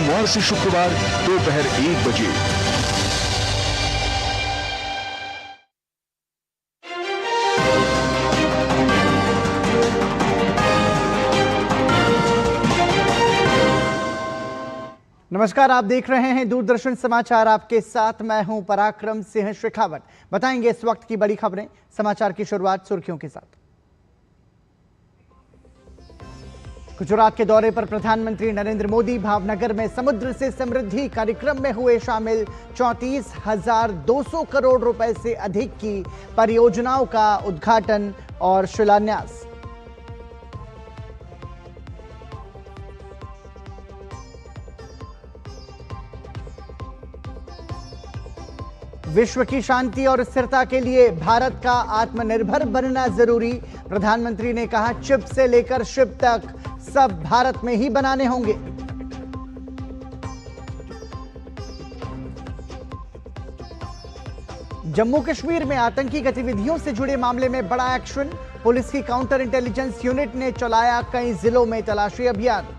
सोमवार से शुक्रवार दोपहर 1 बजे। नमस्कार, आप देख रहे हैं दूरदर्शन समाचार। आपके साथ मैं हूं पराक्रम सिंह शेखावत। बताएंगे इस वक्त की बड़ी खबरें। समाचार की शुरुआत सुर्खियों के साथ। गुजरात के दौरे पर प्रधानमंत्री नरेंद्र मोदी भावनगर में समुद्र से समृद्धि कार्यक्रम में हुए शामिल। 34,200 करोड़ रुपए से अधिक की परियोजनाओं का उद्घाटन और शिलान्यास। विश्व की शांति और स्थिरता के लिए भारत का आत्मनिर्भर बनना जरूरी। प्रधानमंत्री ने कहा, चिप से लेकर शिप तक सब भारत में ही बनाने होंगे। जम्मू कश्मीर में आतंकी गतिविधियों से जुड़े मामले में बड़ा एक्शन। पुलिस की काउंटर इंटेलिजेंस यूनिट ने चलाया कई जिलों में तलाशी अभियान।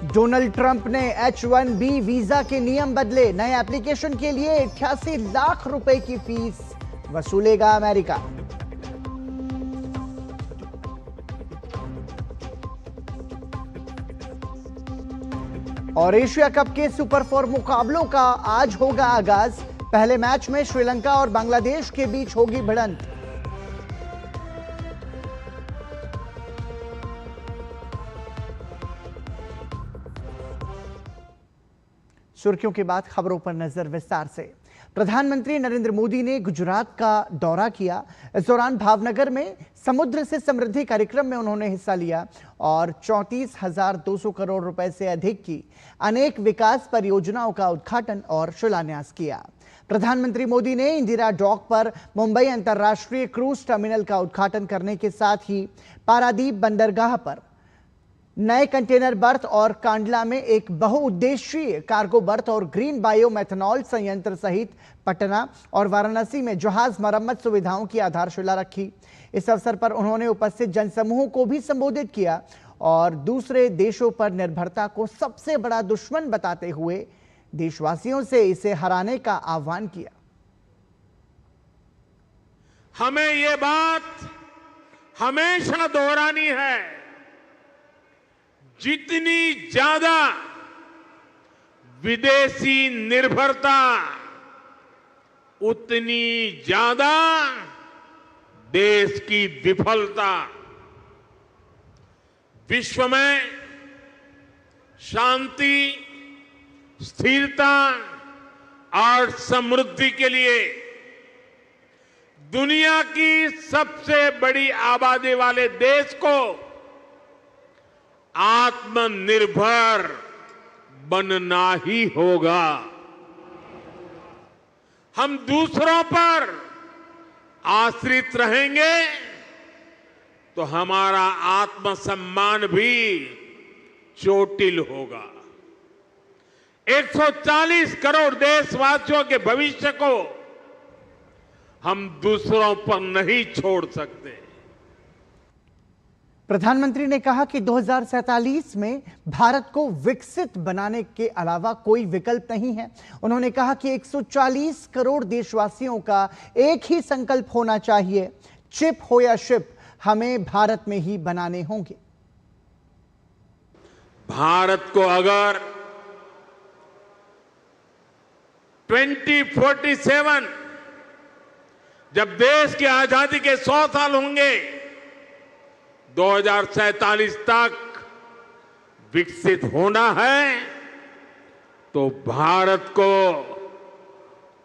डोनाल्ड ट्रंप ने H-1B वीजा के नियम बदले। नए एप्लीकेशन के लिए 88 लाख रुपए की फीस वसूलेगा अमेरिका। और एशिया कप के सुपर 4 मुकाबलों का आज होगा आगाज। पहले मैच में श्रीलंका और बांग्लादेश के बीच होगी भिड़ंत। सुर्खियों के बाद खबरों पर नजर विस्तार से। प्रधानमंत्री नरेंद्र मोदी ने गुजरात का दौरा किया। इस दौरान भावनगर में समुद्र से समृद्धि कार्यक्रम में उन्होंने हिस्सा लिया और 34,200 करोड़ रुपए से अधिक की अनेक विकास परियोजनाओं का उद्घाटन और शिलान्यास किया। प्रधानमंत्री मोदी ने इंदिरा डॉक पर मुंबई अंतर्राष्ट्रीय क्रूज टर्मिनल का उद्घाटन करने के साथ ही पारादीप बंदरगाह पर नए कंटेनर बर्थ और कांडला में एक बहुउद्देशीय कार्गो बर्थ और ग्रीन बायो मेथनॉल संयंत्र सहित पटना और वाराणसी में जहाज मरम्मत सुविधाओं की आधारशिला रखी। इस अवसर पर उन्होंने उपस्थित जनसमूह को भी संबोधित किया और दूसरे देशों पर निर्भरता को सबसे बड़ा दुश्मन बताते हुए देशवासियों से इसे हराने का आह्वान किया। हमें ये बात हमेशा दोहरानी है, जितनी ज्यादा विदेशी निर्भरता उतनी ज्यादा देश की विफलता। विश्व में शांति, स्थिरता और समृद्धि के लिए दुनिया की सबसे बड़ी आबादी वाले देश को आत्मनिर्भर बनना ही होगा। हम दूसरों पर आश्रित रहेंगे तो हमारा आत्मसम्मान भी चोटिल होगा। 140 करोड़ देशवासियों के भविष्य को हम दूसरों पर नहीं छोड़ सकते। प्रधानमंत्री ने कहा कि 2047 में भारत को विकसित बनाने के अलावा कोई विकल्प नहीं है। उन्होंने कहा कि 140 करोड़ देशवासियों का एक ही संकल्प होना चाहिए, चिप हो या शिप, हमें भारत में ही बनाने होंगे। भारत को अगर 2047 जब देश की आजादी के 100 साल होंगे, 2047 तक विकसित होना है तो भारत को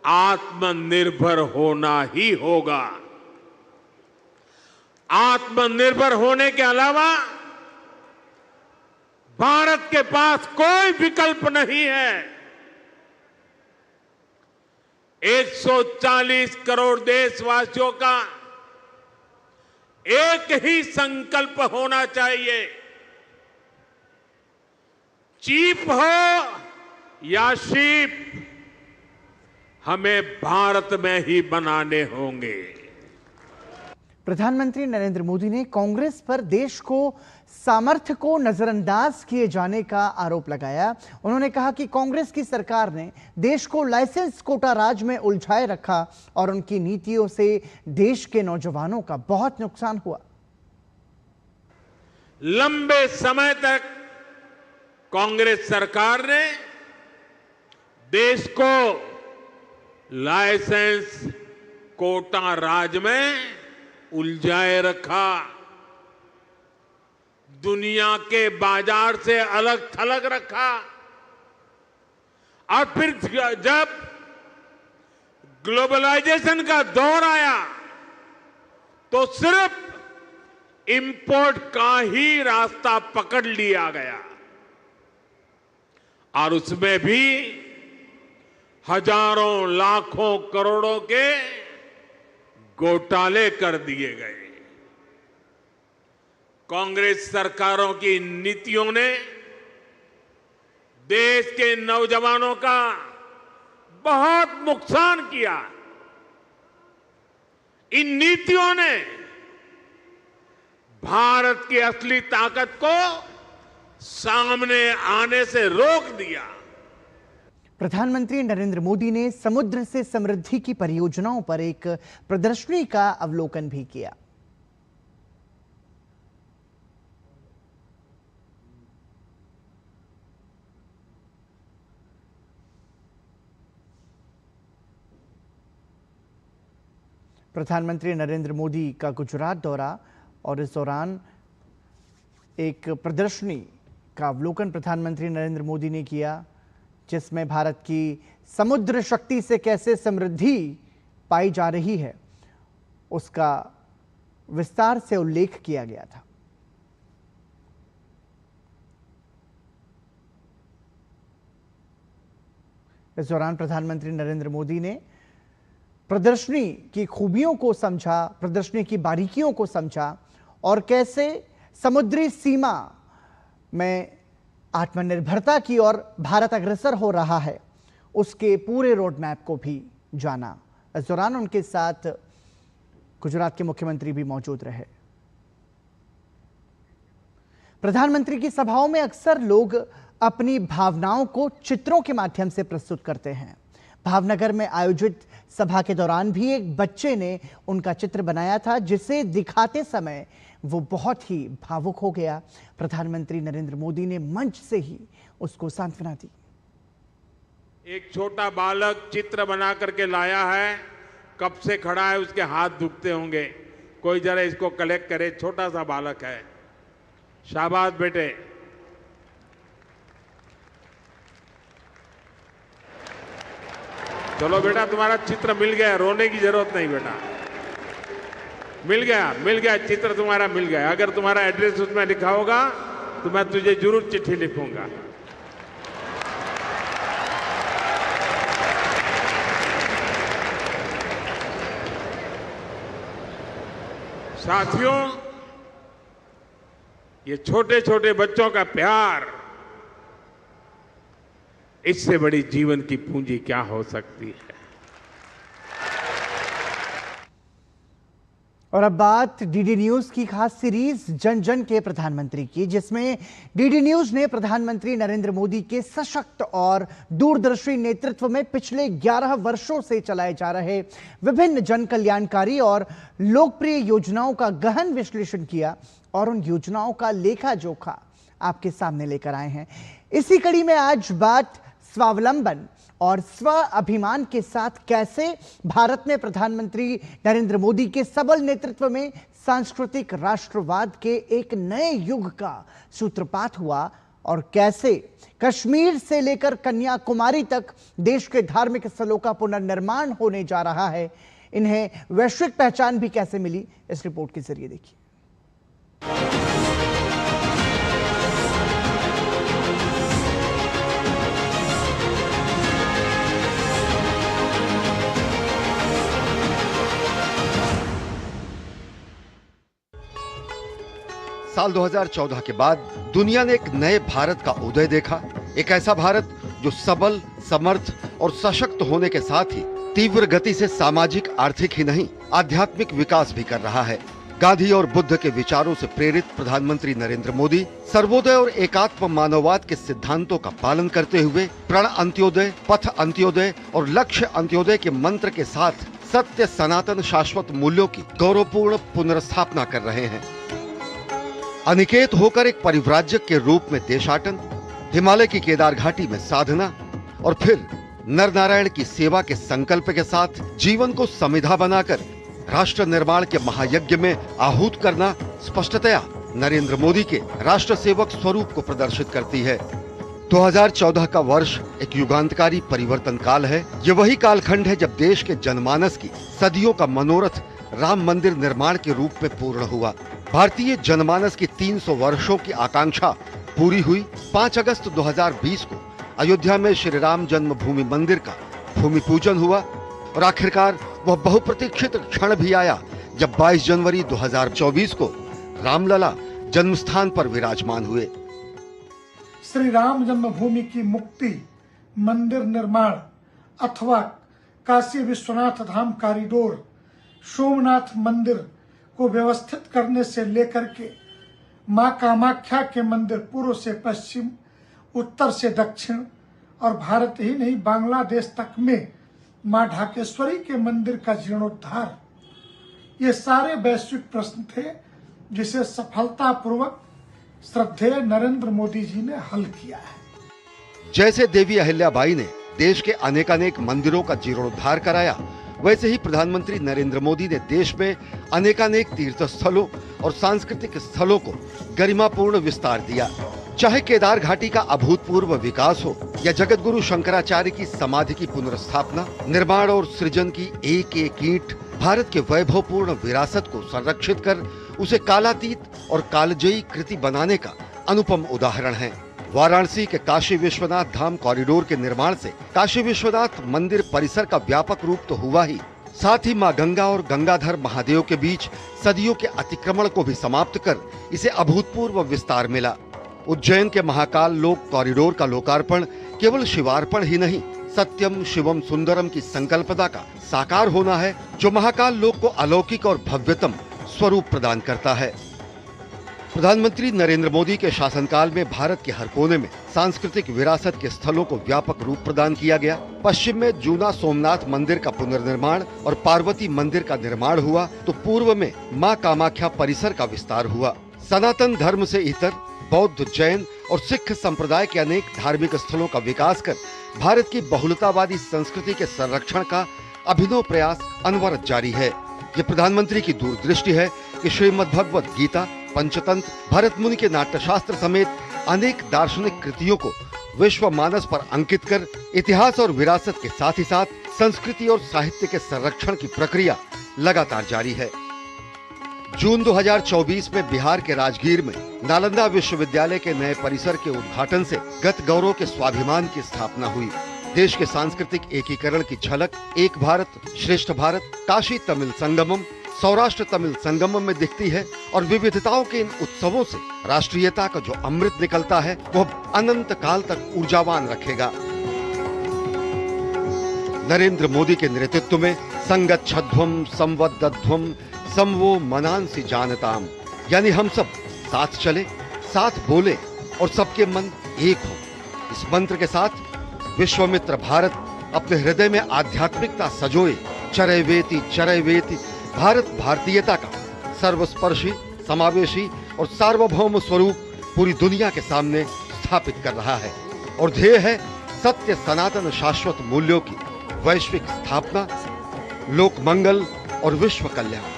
आत्मनिर्भर होना ही होगा। आत्मनिर्भर होने के अलावा भारत के पास कोई विकल्प नहीं है। 140 करोड़ देशवासियों का एक ही संकल्प होना चाहिए, चीप हो या शिप, हमें भारत में ही बनाने होंगे। प्रधानमंत्री नरेंद्र मोदी ने कांग्रेस पर देश को सामर्थ्य को नजरअंदाज किए जाने का आरोप लगाया। उन्होंने कहा कि कांग्रेस की सरकार ने देश को लाइसेंस कोटा राज में उलझाए रखा और उनकी नीतियों से देश के नौजवानों का बहुत नुकसान हुआ। लंबे समय तक कांग्रेस सरकार ने देश को लाइसेंस कोटा राज में उलझाए रखा, दुनिया के बाजार से अलग थलग रखा और फिर जब ग्लोबलाइजेशन का दौर आया तो सिर्फ इंपोर्ट का ही रास्ता पकड़ लिया गया और उसमें भी हजारों लाखों करोड़ों के घोटाले कर दिए गए। कांग्रेस सरकारों की नीतियों ने देश के नौजवानों का बहुत नुकसान किया। इन नीतियों ने भारत की असली ताकत को सामने आने से रोक दिया। प्रधानमंत्री नरेंद्र मोदी ने समुद्र से समृद्धि की परियोजनाओं पर एक प्रदर्शनी का अवलोकन भी किया। प्रधानमंत्री नरेंद्र मोदी का गुजरात दौरा और इस दौरान एक प्रदर्शनी का अवलोकन प्रधानमंत्री नरेंद्र मोदी ने किया, जिसमें भारत की समुद्र शक्ति से कैसे समृद्धि पाई जा रही है उसका विस्तार से उल्लेख किया गया था। इस दौरान प्रधानमंत्री नरेंद्र मोदी ने प्रदर्शनी की खूबियों को समझा, प्रदर्शनी की बारीकियों को समझा और कैसे समुद्री सीमा में आत्मनिर्भरता की ओर भारत अग्रसर हो रहा है उसके पूरे रोड मैप को भी जाना। इस दौरान उनके साथ गुजरात के मुख्यमंत्री भी मौजूद रहे। प्रधानमंत्री की सभाओं में अक्सर लोग अपनी भावनाओं को चित्रों के माध्यम से प्रस्तुत करते हैं। भावनगर में आयोजित सभा के दौरान भी एक बच्चे ने उनका चित्र बनाया था, जिसे दिखाते समय वो बहुत ही भावुक हो गया। प्रधानमंत्री नरेंद्र मोदी ने मंच से ही उसको सांत्वना दी। एक छोटा बालक चित्र बना करके लाया है, कब से खड़ा है, उसके हाथ दुखते होंगे, कोई जरा इसको कलेक्ट करे। छोटा सा बालक है, शाबाश बेटे। चलो बेटा, तुम्हारा चित्र मिल गया, रोने की जरूरत नहीं बेटा, मिल गया चित्र तुम्हारा मिल गया। अगर तुम्हारा एड्रेस उसमें लिखा होगा तो मैं तुझे जरूर चिट्ठी लिखूंगा। साथियों, ये छोटे छोटे बच्चों का प्यार, इससे बड़ी जीवन की पूंजी क्या हो सकती है। और अब बात डीडी न्यूज की खास सीरीज जन जन के प्रधानमंत्री की, जिसमें डीडी न्यूज ने प्रधानमंत्री नरेंद्र मोदी के सशक्त और दूरदर्शी नेतृत्व में पिछले 11 वर्षों से चलाए जा रहे विभिन्न जन कल्याणकारी और लोकप्रिय योजनाओं का गहन विश्लेषण किया और उन योजनाओं का लेखा जोखा आपके सामने लेकर आए हैं। इसी कड़ी में आज बात स्वावलंबन और स्व अभिमान के साथ कैसे भारत में प्रधानमंत्री नरेंद्र मोदी के सबल नेतृत्व में सांस्कृतिक राष्ट्रवाद के एक नए युग का सूत्रपात हुआ और कैसे कश्मीर से लेकर कन्याकुमारी तक देश के धार्मिक स्थलों का पुनर्निर्माण होने जा रहा है, इन्हें वैश्विक पहचान भी कैसे मिली, इस रिपोर्ट के जरिए देखिए। साल 2014 के बाद दुनिया ने एक नए भारत का उदय देखा, एक ऐसा भारत जो सबल, समर्थ और सशक्त होने के साथ ही तीव्र गति से सामाजिक, आर्थिक ही नहीं आध्यात्मिक विकास भी कर रहा है। गांधी और बुद्ध के विचारों से प्रेरित प्रधानमंत्री नरेंद्र मोदी सर्वोदय और एकात्म मानववाद के सिद्धांतों का पालन करते हुए प्रण अंत्योदय, पथ अंत्योदय और लक्ष्य अंत्योदय के मंत्र के साथ सत्य, सनातन, शाश्वत मूल्यों की गौरवपूर्ण पुनर्स्थापना कर रहे हैं। अनिकेत होकर एक परिव्राजक के रूप में देशाटन, हिमालय की केदार घाटी में साधना और फिर नर नारायण की सेवा के संकल्प के साथ जीवन को समिधा बनाकर राष्ट्र निर्माण के महायज्ञ में आहूत करना स्पष्टतया नरेंद्र मोदी के राष्ट्र सेवक स्वरूप को प्रदर्शित करती है। 2014 का वर्ष एक युगांतकारी परिवर्तन काल है। ये वही कालखंड है जब देश के जनमानस की सदियों का मनोरथ राम मंदिर निर्माण के रूप में पूर्ण हुआ। भारतीय जनमानस की 300 वर्षों की आकांक्षा पूरी हुई। 5 अगस्त 2020 को अयोध्या में श्री राम जन्मभूमि मंदिर का भूमि पूजन हुआ और आखिरकार वह बहुप्रतीक्षित क्षण भी आया जब 22 जनवरी 2024 को रामलला जन्मस्थान पर विराजमान हुए। श्री राम जन्मभूमि की मुक्ति, मंदिर निर्माण अथवा काशी विश्वनाथ धाम कॉरिडोर, सोमनाथ मंदिर को व्यवस्थित करने से लेकर के मां कामाख्या के मंदिर पूर्व से पश्चिम, उत्तर से दक्षिण और भारत ही नहीं बांग्लादेश तक में मां ढाकेश्वरी के मंदिर का जीर्णोद्धार, ये सारे वैश्विक प्रश्न थे जिसे सफलतापूर्वक श्रद्धेय नरेंद्र मोदी जी ने हल किया है। जैसे देवी अहिल्याबाई ने देश के अनेकानेक मंदिरों का जीर्णोद्धार कराया, वैसे ही प्रधानमंत्री नरेंद्र मोदी ने देश में अनेकानेक तीर्थ स्थलों और सांस्कृतिक स्थलों को गरिमापूर्ण विस्तार दिया। चाहे केदार घाटी का अभूतपूर्व विकास हो या जगत गुरु शंकराचार्य की समाधि की पुनर्स्थापना, निर्माण और सृजन की एक एक ईंट भारत के वैभवपूर्ण विरासत को संरक्षित कर उसे कालातीत और कालजयी कृति बनाने का अनुपम उदाहरण है। वाराणसी के काशी विश्वनाथ धाम कॉरिडोर के निर्माण से काशी विश्वनाथ मंदिर परिसर का व्यापक रूप तो हुआ ही, साथ ही मां गंगा और गंगाधर महादेव के बीच सदियों के अतिक्रमण को भी समाप्त कर इसे अभूतपूर्व विस्तार मिला। उज्जैन के महाकाल लोक कॉरिडोर का लोकार्पण केवल शिवार्पण ही नहीं, सत्यम शिवम सुंदरम की संकल्पना का साकार होना है, जो महाकाल लोक को अलौकिक और भव्यतम स्वरूप प्रदान करता है। प्रधानमंत्री नरेंद्र मोदी के शासनकाल में भारत के हर कोने में सांस्कृतिक विरासत के स्थलों को व्यापक रूप प्रदान किया गया। पश्चिम में जूना सोमनाथ मंदिर का पुनर्निर्माण और पार्वती मंदिर का निर्माण हुआ, तो पूर्व में मां कामाख्या परिसर का विस्तार हुआ। सनातन धर्म से इतर बौद्ध, जैन और सिख संप्रदाय के अनेक धार्मिक स्थलों का विकास कर भारत की बहुलतावादी संस्कृति के संरक्षण का अभिनव प्रयास अनवरत जारी है। ये प्रधानमंत्री की दूरदृष्टि है कि श्रीमद् भगवत गीता, पंचतंत्र, भरत मुनि के नाट्यशास्त्र समेत अनेक दार्शनिक कृतियों को विश्व मानस पर अंकित कर इतिहास और विरासत के साथ ही साथ संस्कृति और साहित्य के संरक्षण की प्रक्रिया लगातार जारी है। जून 2024 में बिहार के राजगीर में नालंदा विश्वविद्यालय के नए परिसर के उद्घाटन से गत गौरव के स्वाभिमान की स्थापना हुई। देश के सांस्कृतिक एकीकरण की झलक एक भारत श्रेष्ठ भारत, काशी तमिल संगमम, सौराष्ट्र तमिल संगमम में दिखती है और विविधताओं के इन उत्सवों से राष्ट्रीयता का जो अमृत निकलता है वह अनंत काल तक ऊर्जावान रखेगा। नरेंद्र मोदी के नेतृत्व में संगच्छध्वम संवदध्वम समवो मनांसि जानताम, यानी हम सब साथ चले, साथ बोले और सबके मन एक हो। इस मंत्र के साथ विश्वामित्र भारत अपने हृदय में आध्यात्मिकता सजोए चरैवेति भारत भारतीयता का सर्वस्पर्शी, समावेशी और सार्वभौम स्वरूप पूरी दुनिया के सामने स्थापित कर रहा है और ध्येय है सत्य, सनातन, शाश्वत मूल्यों की वैश्विक स्थापना, लोक मंगल और विश्व कल्याण।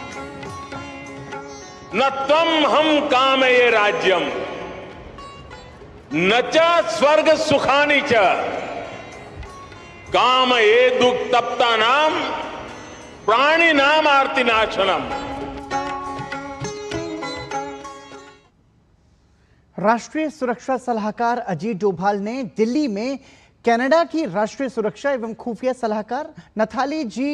न त्वम हम कामये राज्यम न च स्वर्ग सुखानि च कामये दुक्तप्ता नाम प्राणी नाम आरती नाशनम। राष्ट्रीय सुरक्षा सलाहकार अजीत डोभाल ने दिल्ली में कनाडा की राष्ट्रीय सुरक्षा एवं खुफिया सलाहकार नथाली जी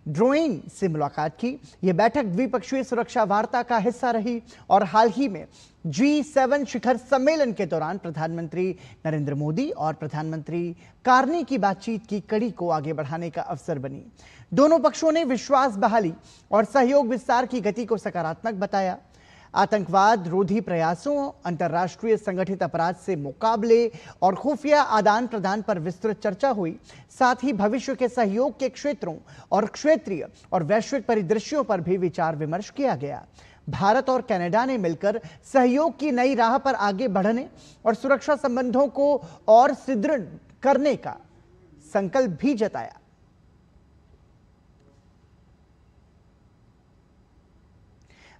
ड्रोइन से मुलाकात की। यह बैठक द्विपक्षीय सुरक्षा वार्ता का हिस्सा रही और हाल ही में G7 शिखर सम्मेलन के दौरान प्रधानमंत्री नरेंद्र मोदी और प्रधानमंत्री कार्नी की बातचीत की कड़ी को आगे बढ़ाने का अवसर बनी। दोनों पक्षों ने विश्वास बहाली और सहयोग विस्तार की गति को सकारात्मक बताया। आतंकवाद रोधी प्रयासों, अंतर्राष्ट्रीय संगठित अपराध से मुकाबले और खुफिया आदान प्रदान पर विस्तृत चर्चा हुई। साथ ही भविष्य के सहयोग के क्षेत्रों और क्षेत्रीय और वैश्विक परिदृश्यों पर भी विचार विमर्श किया गया। भारत और कनाडा ने मिलकर सहयोग की नई राह पर आगे बढ़ने और सुरक्षा संबंधों को और सुदृढ़ करने का संकल्प भी जताया।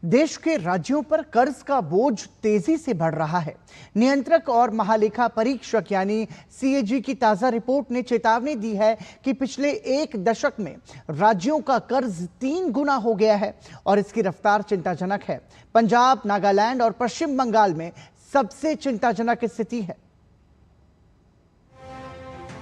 देश के राज्यों पर कर्ज का बोझ तेजी से बढ़ रहा है। नियंत्रक और महालेखा परीक्षक यानी CAG की ताजा रिपोर्ट ने चेतावनी दी है कि पिछले एक दशक में राज्यों का कर्ज 3 गुना हो गया है और इसकी रफ्तार चिंताजनक है। पंजाब, नागालैंड और पश्चिम बंगाल में सबसे चिंताजनक स्थिति है।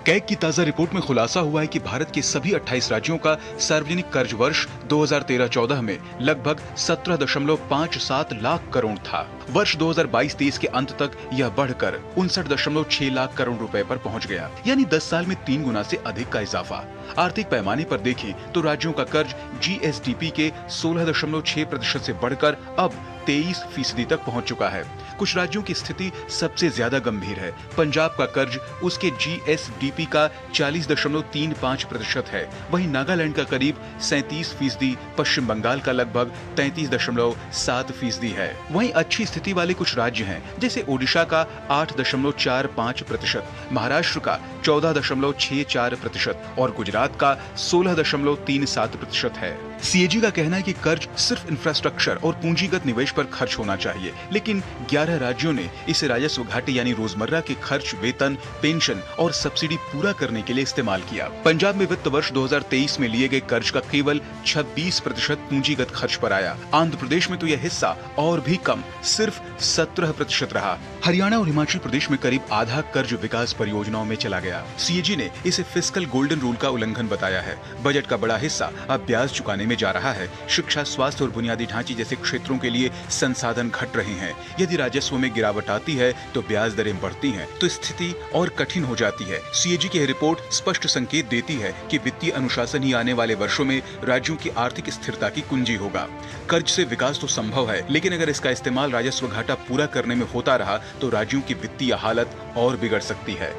कैग की ताजा रिपोर्ट में खुलासा हुआ है कि भारत के सभी 28 राज्यों का सार्वजनिक कर्ज वर्ष 2013-14 में लगभग 17.57 लाख करोड़ था। वर्ष 2022-23 के अंत तक यह बढ़कर 59.6 लाख करोड़ रुपए पर पहुंच गया, यानी 10 साल में 3 गुना से अधिक का इजाफा। आर्थिक पैमाने पर देखें तो राज्यों का कर्ज GSDP के 16.6% से बढ़कर अब 23% तक पहुंच चुका है। कुछ राज्यों की स्थिति सबसे ज्यादा गंभीर है। पंजाब का कर्ज उसके GSDP का 40.35% है, वहीं नागालैंड का करीब 37%, पश्चिम बंगाल का लगभग 33.7% है। वहीं अच्छी स्थिति वाले कुछ राज्य हैं, जैसे ओडिशा का 8.45%, महाराष्ट्र का 14.64% और गुजरात का 16.37% है। CAG का कहना है कि कर्ज सिर्फ इंफ्रास्ट्रक्चर और पूंजीगत निवेश पर खर्च होना चाहिए, लेकिन 11 राज्यों ने इसे राजस्व घाटे यानी रोजमर्रा के खर्च, वेतन, पेंशन और सब्सिडी पूरा करने के लिए इस्तेमाल किया। पंजाब में वित्त वर्ष 2023 में लिए गए कर्ज का केवल 26% पूंजीगत खर्च पर आया। आंध्र प्रदेश में तो यह हिस्सा और भी कम, सिर्फ 17% रहा। हरियाणा और हिमाचल प्रदेश में करीब आधा कर्ज विकास परियोजनाओं में चला गया। CAG ने इसे फिस्कल गोल्डन रूल का उल्लंघन बताया है। बजट का बड़ा हिस्सा अब ब्याज चुकाने में जा रहा है। शिक्षा, स्वास्थ्य और बुनियादी ढांचे जैसे क्षेत्रों के लिए संसाधन घट रहे हैं। यदि राजस्व में गिरावट आती है तो ब्याज दरें बढ़ती हैं, तो स्थिति और कठिन हो जाती है। CAG की रिपोर्ट स्पष्ट संकेत देती है कि वित्तीय अनुशासन ही आने वाले वर्षों में राज्यों की आर्थिक स्थिरता की कुंजी होगा। कर्ज से विकास तो संभव है, लेकिन अगर इसका इस्तेमाल राजस्व घाटा पूरा करने में होता रहा तो राज्यों की वित्तीय हालत और बिगड़ सकती है।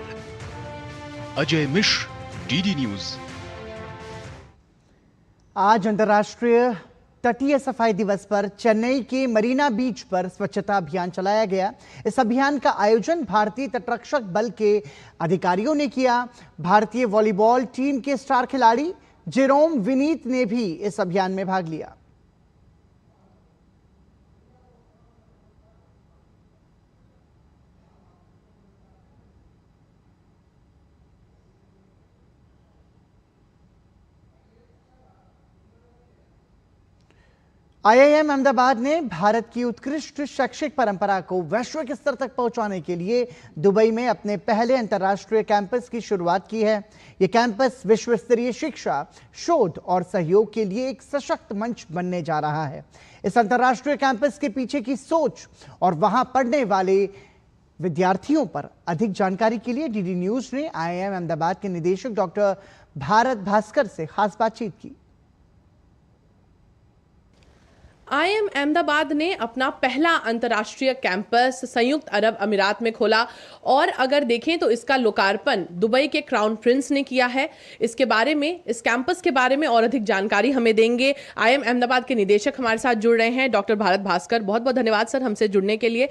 Ajay Mishra, DD news. आज अंतर्राष्ट्रीय तटीय सफाई दिवस पर चेन्नई के मरीना बीच पर स्वच्छता अभियान चलाया गया। इस अभियान का आयोजन भारतीय तटरक्षक बल के अधिकारियों ने किया। भारतीय वॉलीबॉल टीम के स्टार खिलाड़ी जेरोम विनीत ने भी इस अभियान में भाग लिया। IIM अहमदाबाद ने भारत की उत्कृष्ट शैक्षिक परंपरा को वैश्विक स्तर तक पहुंचाने के लिए दुबई में अपने पहले अंतर्राष्ट्रीय कैंपस की शुरुआत की है। यह कैंपस विश्व स्तरीय शिक्षा, शोध और सहयोग के लिए एक सशक्त मंच बनने जा रहा है। इस अंतर्राष्ट्रीय कैंपस के पीछे की सोच और वहां पढ़ने वाले विद्यार्थियों पर अधिक जानकारी के लिए DD न्यूज ने IIM अहमदाबाद के निदेशक डॉक्टर भारत भास्कर से खास बातचीत की। IIM अहमदाबाद ने अपना पहला अंतर्राष्ट्रीय कैंपस संयुक्त अरब अमीरात में खोला और अगर देखें तो इसका लोकार्पण दुबई के क्राउन प्रिंस ने किया है। इसके बारे में, इस कैंपस के बारे में और अधिक जानकारी हमें देंगे IIM अहमदाबाद के निदेशक हमारे साथ जुड़ रहे हैं डॉक्टर भारत भास्कर। बहुत बहुत धन्यवाद सर हमसे जुड़ने के लिए।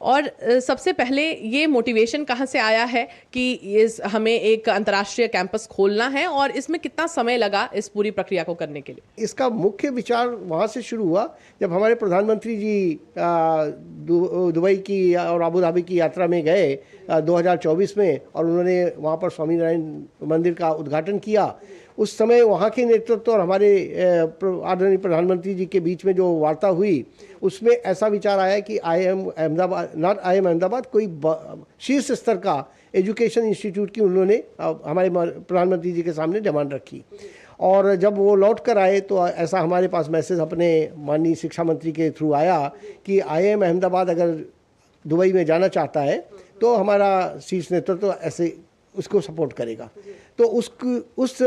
और सबसे पहले ये मोटिवेशन कहाँ से आया है कि हमें एक अंतर्राष्ट्रीय कैंपस खोलना है और इसमें कितना समय लगा इस पूरी प्रक्रिया को करने के लिए? इसका मुख्य विचार वहाँ से शुरू हुआ जब हमारे प्रधानमंत्री जी दुबई की और अबू धाबी की यात्रा में गए 2024 में और उन्होंने वहाँ पर स्वामीनारायण मंदिर का उद्घाटन किया। उस समय वहाँ के नेतृत्व और हमारे आदरणीय प्रधानमंत्री जी के बीच में जो वार्ता हुई उसमें ऐसा विचार आया कि IIM अहमदाबाद कोई शीर्ष स्तर का एजुकेशन इंस्टीट्यूट की उन्होंने हमारे प्रधानमंत्री जी के सामने डिमांड रखी और जब वो लौट कर आए तो ऐसा हमारे पास मैसेज अपने माननीय शिक्षा मंत्री के थ्रू आया कि IIM अहमदाबाद अगर दुबई में जाना चाहता है तो हमारा शीर्ष नेतृत्व तो ऐसे उसको सपोर्ट करेगा। तो उस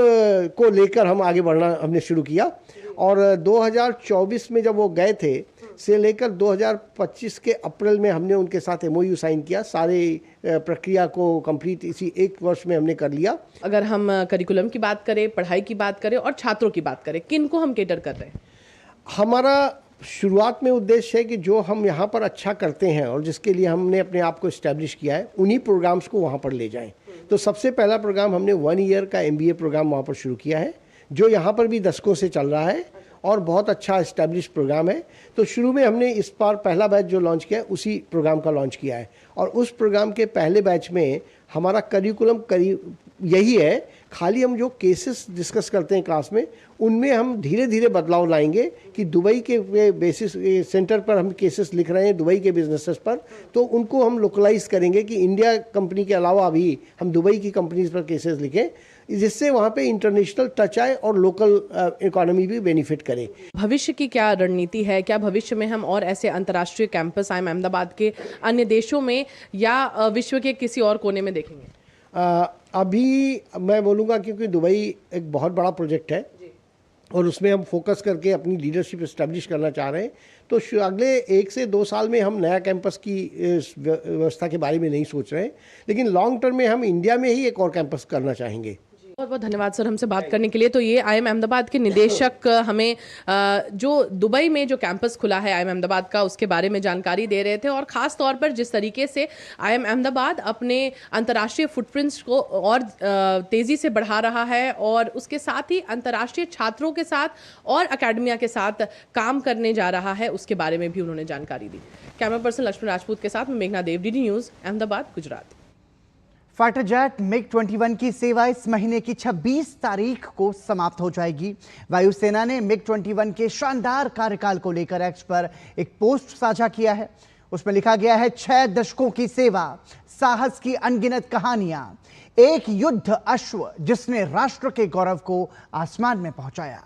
को लेकर हम आगे बढ़ना हमने शुरू किया और 2024 में जब वो गए थे से लेकर 2025 के अप्रैल में हमने उनके साथ MOU साइन किया। सारे प्रक्रिया को कंप्लीट इसी 1 वर्ष में हमने कर लिया। अगर हम करिकुलम की बात करें, पढ़ाई की बात करें और छात्रों की बात करें, किन को हम केटर कर रहे हैं? हमारा शुरुआत में उद्देश्य है कि जो हम यहाँ पर अच्छा करते हैं और जिसके लिए हमने अपने आप को इस्टेब्लिश किया है उन्हीं प्रोग्राम्स को वहाँ पर ले जाएं। तो सबसे पहला प्रोग्राम हमने 1 ईयर का MBA प्रोग्राम वहाँ पर शुरू किया है जो यहाँ पर भी दशकों से चल रहा है और बहुत अच्छा इस्टेब्लिश प्रोग्राम है। तो शुरू में हमने इस बार पहला बैच जो लॉन्च किया है उसी प्रोग्राम का लॉन्च किया है और उस प्रोग्राम के पहले बैच में हमारा करिकुलम करीब यही है। खाली हम जो केसेस डिस्कस करते हैं क्लास में उनमें हम धीरे धीरे बदलाव लाएंगे कि दुबई के बेसिस सेंटर पर हम केसेस लिख रहे हैं दुबई के बिजनेसेस पर, तो उनको हम लोकलाइज करेंगे कि इंडिया कंपनी के अलावा भी हम दुबई की कंपनीज पर केसेस लिखें, जिससे वहाँ पे इंटरनेशनल टच आए और लोकल इकोनॉमी भी बेनिफिट करे। भविष्य की क्या रणनीति है? क्या भविष्य में हम और ऐसे अंतर्राष्ट्रीय कैंपस IIM अहमदाबाद के अन्य देशों में या विश्व के किसी और कोने में देखेंगे? अभी मैं बोलूँगा क्योंकि दुबई एक बहुत बड़ा प्रोजेक्ट है और उसमें हम फोकस करके अपनी लीडरशिप इस्टेब्लिश करना चाह रहे हैं, तो अगले 1 से 2 साल में हम नया कैंपस की व्यवस्था के बारे में नहीं सोच रहे हैं, लेकिन लॉन्ग टर्म में हम इंडिया में ही एक और कैंपस करना चाहेंगे। बहुत बहुत धन्यवाद सर हमसे बात करने के लिए। तो ये IIM अहमदाबाद के निदेशक हमें जो दुबई में जो कैंपस खुला है IIM अहमदाबाद का उसके बारे में जानकारी दे रहे थे और ख़ास तौर पर जिस तरीके से IIM अहमदाबाद अपने अंतर्राष्ट्रीय फुटप्रिंट्स को और तेज़ी से बढ़ा रहा है और उसके साथ ही अंतर्राष्ट्रीय छात्रों के साथ और अकेडमिया के साथ काम करने जा रहा है, उसके बारे में भी उन्होंने जानकारी दी। कैमरा पर्सन लक्ष्मण राजपूत के साथ में मेघना देव, DD news, Ahmedabad, Gujarat. Fighter jet MiG-21 की सेवा इस महीने की 26 तारीख को समाप्त हो जाएगी। वायुसेना ने MiG-21 के शानदार कार्यकाल को लेकर एक्स पर एक पोस्ट साझा किया है। उसमें लिखा गया है 6 दशकों की सेवा, साहस की अनगिनत कहानियां, एक युद्ध अश्व जिसने राष्ट्र के गौरव को आसमान में पहुंचाया।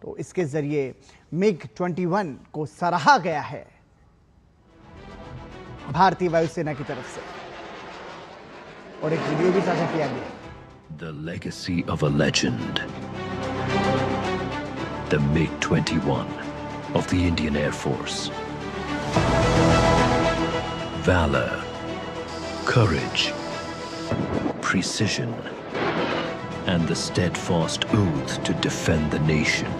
तो इसके जरिए MiG-21 को सराहा गया है भारतीय वायुसेना की तरफ से और एक वीडियो भी साझा किया गया। The legacy of a legend. The MiG-21 of the Indian Air Force. Valor, courage, precision, and the steadfast oath to defend the nation.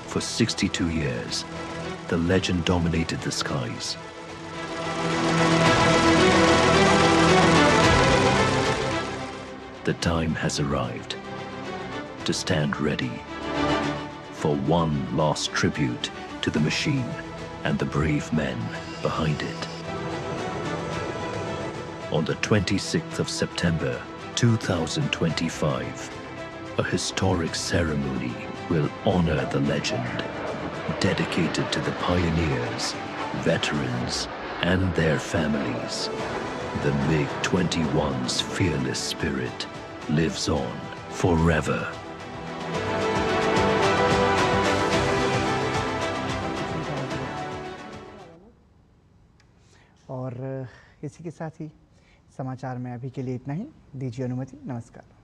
For 62 years, the legend dominated the skies. The time has arrived to stand ready for one last tribute to the machine and the brave men behind it. On the 26th of September 2025, a historic ceremony will honor the legend, dedicated to the pioneers, veterans, and their families. The MiG-21's fearless spirit lives on forever. और इसी के साथ ही समाचार में अभी के लिए इतना ही। दीजिए अनुमति। नमस्कार।